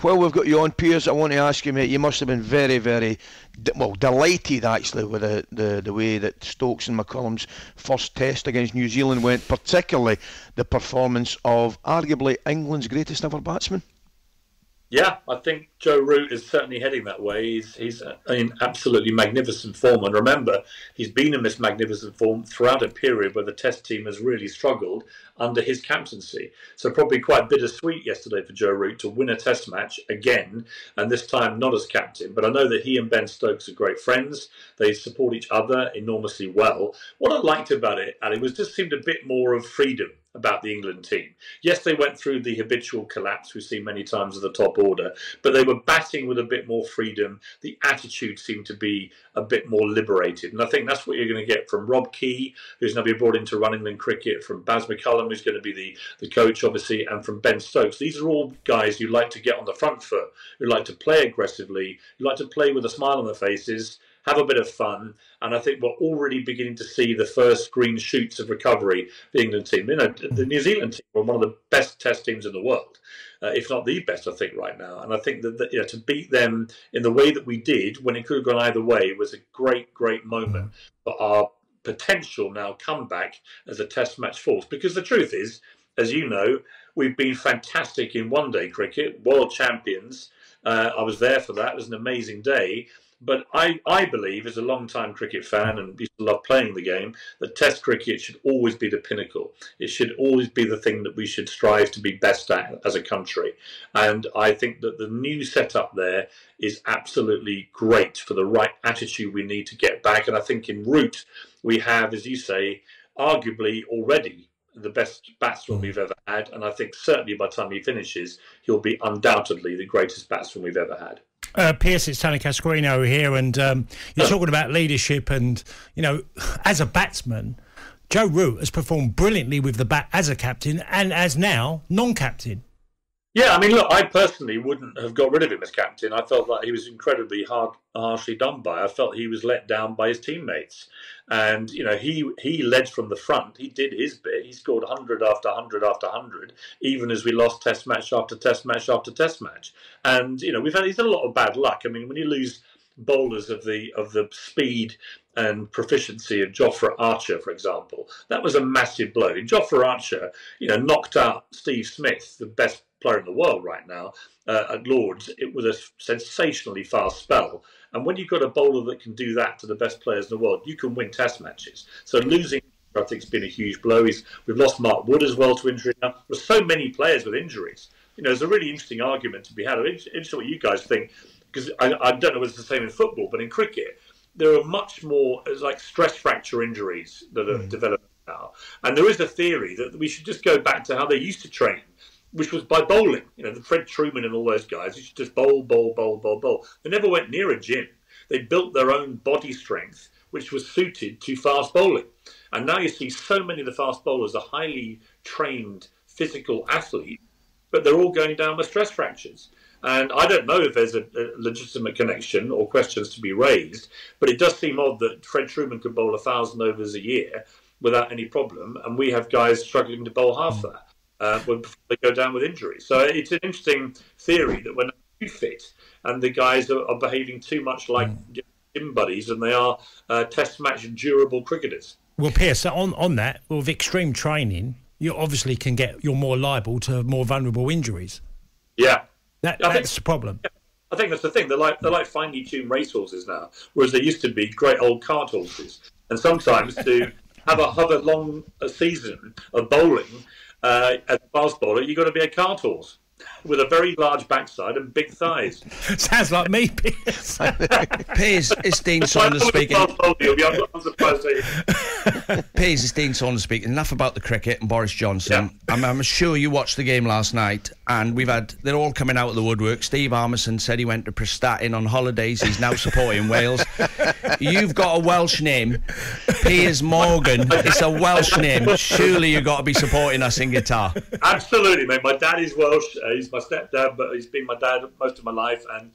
While we've got you on, Piers, I want to ask you, mate, you must have been very, very, well, delighted actually with the way that Stokes and McCullum's first test against New Zealand went, particularly the performance of arguably England's greatest ever batsman. Yeah, I think Joe Root is certainly heading that way. He's in absolutely magnificent form. And remember, he's been in this magnificent form throughout a period where the Test team has really struggled under his captaincy. So probably quite bittersweet yesterday for Joe Root to win a Test match again, and this time not as captain. But I know that he and Ben Stokes are great friends. They support each other enormously well. What I liked about it, Ali, was just seemed a bit more of freedom about the England team. Yes, they went through the habitual collapse we've seen many times at the top order, but they were batting with a bit more freedom. The attitude seemed to be a bit more liberated. And I think that's what you're going to get from Rob Key, who's now been brought into Run England cricket, from Baz McCullum, who's going to be the coach, obviously, and from Ben Stokes. These are all guys who like to get on the front foot, who like to play aggressively, who like to play with a smile on their faces, have a bit of fun, and I think we're already beginning to see the first green shoots of recovery for the England team. You know, the New Zealand team were one of the best Test teams in the world, if not the best, I think, right now. And I think that to beat them in the way that we did, when it could have gone either way, was a great, great moment for our potential now comeback as a Test match force. Because the truth is, as you know, we've been fantastic in one-day cricket, world champions. I was there for that. It was an amazing day. But I believe, as a long-time cricket fan and used to love playing the game, that Test cricket should always be the pinnacle. It should always be the thing that we should strive to be best at as a country. And I think that the new setup there is absolutely great for the right attitude we need to get back. And I think in Root, we have, as you say, arguably already the best batsman we've ever had. And I think certainly by the time he finishes, he'll be undoubtedly the greatest batsman we've ever had. Piers, it's Tony Cascarino here, and you're talking about leadership, and you know, as a batsman, Joe Root has performed brilliantly with the bat as a captain and as now non-captain. Yeah, I mean, look, I personally wouldn't have got rid of him as captain. I felt that he was incredibly harshly done by. I felt he was let down by his teammates. And, you know, he led from the front. He did his bit. He scored 100 after 100 after 100, even as we lost Test match after Test match after Test match. And, you know, he's had a lot of bad luck. I mean, when you lose bowlers of the speed and proficiency of Jofra Archer, for example, that was a massive blow. Jofra Archer, you know, knocked out Steve Smith, the best player in the world right now, at Lords. It was a sensationally fast spell. And when you've got a bowler that can do that to the best players in the world, you can win Test matches. So losing, I think, has been a huge blow. We've lost Mark Wood as well to injury now. There's so many players with injuries. You know, there's a really interesting argument to be had. I'm interested what you guys think, because I don't know whether it's the same in football, but in cricket, there are much more like stress fracture injuries that are developing now. And there is a theory that we should just go back to how they used to train, which was by bowling. You know, the Fred Truman and all those guys used to just bowl, bowl, bowl, bowl, bowl. They never went near a gym. They built their own body strength, which was suited to fast bowling. And now you see so many of the fast bowlers are highly trained physical athletes, but they're all going down with stress fractures. And I don't know if there's a legitimate connection or questions to be raised, but it does seem odd that Fred Truman could bowl 1,000 overs a year without any problem, and we have guys struggling to bowl half that when they go down with injuries. So it's an interesting theory that when they're too fit and the guys are behaving too much like gym buddies, and they are Test match durable cricketers. Well, Piers, on that, with extreme training, you obviously you're more liable to more vulnerable injuries. Yeah. That's the problem. I think that's the thing. They're like finely tuned racehorses now, whereas they used to be great old cart horses. And sometimes to have a long season of bowling as a fast bowler, you've got to be a cart horse with a very large backside and big thighs. Sounds like me, Piers. Piers, it's Dean Saunders speaking. Piers, it's Dean Saunders speaking. Enough about the cricket and Boris Johnson. Yeah. I'm sure you watched the game last night, and they're all coming out of the woodwork. Steve Armisen said he went to Prestatyn on holidays. He's now supporting Wales. You've got a Welsh name, Piers Morgan. It's a Welsh name. Surely you've got to be supporting us in guitar. Absolutely, mate. My dad is Welsh. He's my stepdad, but he's been my dad most of my life, and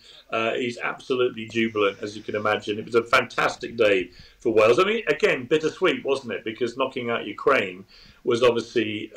he's absolutely jubilant, as you can imagine. It was a fantastic day for Wales. I mean, again, bittersweet. bittersweet, wasn't it? Because knocking out Ukraine was obviously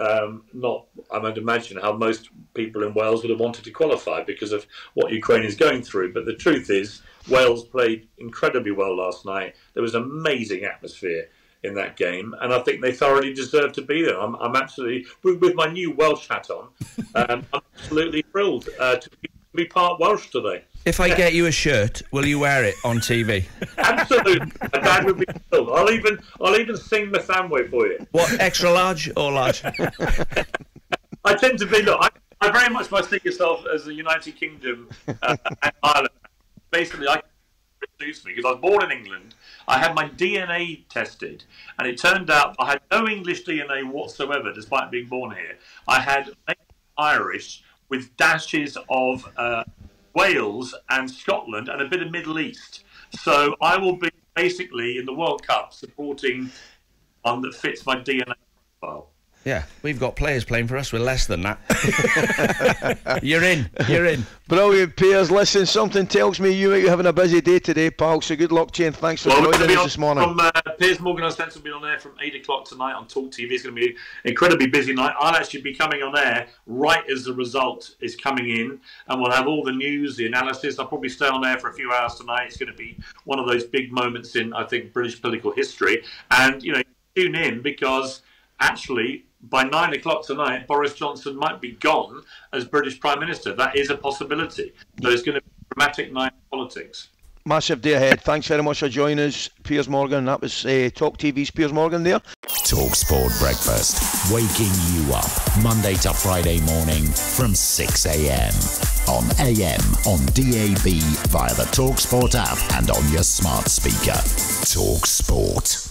not, I might imagine, how most people in Wales would have wanted to qualify because of what Ukraine is going through. But the truth is, Wales played incredibly well last night. There was amazing atmosphere in that game, and I think they thoroughly deserve to be there. I'm absolutely, with my new Welsh hat on, I'm absolutely thrilled to be part Welsh today. If I get you a shirt, will you wear it on TV? Absolutely, my dad would be thrilled. I'll even sing the Samway for you. What, extra large or large? I tend to be. Look, I very much must think yourself as the United Kingdom and Ireland. Basically, I introduced me because I was born in England. I had my DNA tested, and it turned out I had no English DNA whatsoever, despite being born here. I had Irish with dashes of Wales and Scotland and a bit of Middle East. So I will be basically in the World Cup supporting one that fits my DNA profile. Yeah, we've got players playing for us with less than that. You're in. Brilliant, Piers. Listen, something tells me you're having a busy day today, pal, so good luck to you, and thanks for joining us this morning. Piers Morgan and Sense will be on air from 8 o'clock tonight on Talk TV. It's going to be an incredibly busy night. I'll actually be coming on air right as the result is coming in, and we'll have all the news, the analysis. I'll probably stay on air for a few hours tonight. It's going to be one of those big moments in, I think, British political history. And, tune in because actually, by 9 o'clock tonight, Boris Johnson might be gone as British Prime Minister. That is a possibility. So it's going to be a dramatic night in politics. Massive day ahead. Thanks very much for joining us, Piers Morgan. That was Talk TV's Piers Morgan there. talkSPORT Breakfast, waking you up Monday to Friday morning from 6 a.m. on AM, on DAB, via the talkSPORT app and on your smart speaker. talkSPORT.